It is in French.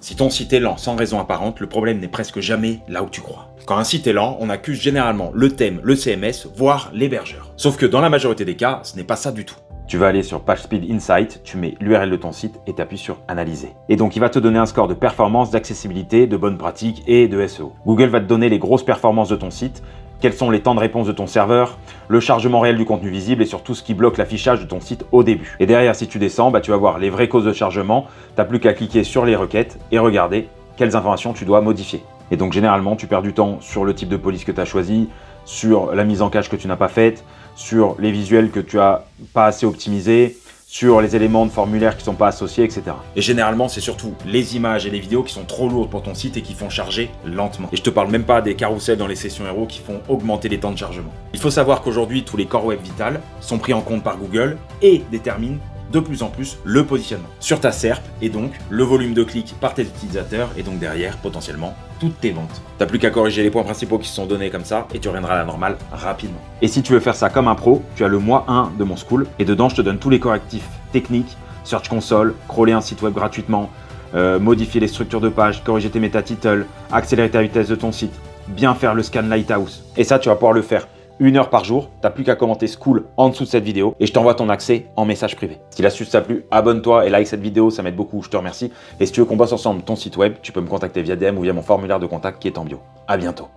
Si ton site est lent sans raison apparente, le problème n'est presque jamais là où tu crois. Quand un site est lent, on accuse généralement le thème, le CMS, voire l'hébergeur. Sauf que dans la majorité des cas, ce n'est pas ça du tout. Tu vas aller sur PageSpeed Insight, tu mets l'URL de ton site et tu appuies sur Analyser. Et donc il va te donner un score de performance, d'accessibilité, de bonnes pratiques et de SEO. Google va te donner les grosses performances de ton site, quels sont les temps de réponse de ton serveur, le chargement réel du contenu visible et surtout ce qui bloque l'affichage de ton site au début. Et derrière, si tu descends, tu vas voir les vraies causes de chargement, tu n'as plus qu'à cliquer sur les requêtes et regarder quelles informations tu dois modifier. Et donc généralement, tu perds du temps sur le type de police que tu as choisi, sur la mise en cache que tu n'as pas faite, sur les visuels que tu n'as pas assez optimisés, sur les éléments de formulaire qui ne sont pas associés, etc. Et généralement, c'est surtout les images et les vidéos qui sont trop lourdes pour ton site et qui font charger lentement. Et je te parle même pas des carousels dans les sessions héros qui font augmenter les temps de chargement. Il faut savoir qu'aujourd'hui, tous les Core Web Vitals sont pris en compte par Google et déterminent de plus en plus le positionnement sur ta SERP et donc le volume de clics par tes utilisateurs et donc derrière potentiellement toutes tes ventes. T'as plus qu'à corriger les points principaux qui se sont donnés comme ça et tu reviendras à la normale rapidement. Et si tu veux faire ça comme un pro, tu as le mois 1 de mon school et dedans je te donne tous les correctifs techniques, Search Console, crawler un site web gratuitement, modifier les structures de page, corriger tes métatitles, accélérer ta vitesse de ton site, bien faire le scan Lighthouse. Et ça tu vas pouvoir le faire 1 heure par jour, t'as plus qu'à commenter School en dessous de cette vidéo et je t'envoie ton accès en message privé. Si l'astuce t'a plu, abonne-toi et like cette vidéo, ça m'aide beaucoup, je te remercie. Et si tu veux qu'on bosse ensemble ton site web, tu peux me contacter via DM ou via mon formulaire de contact qui est en bio. À bientôt.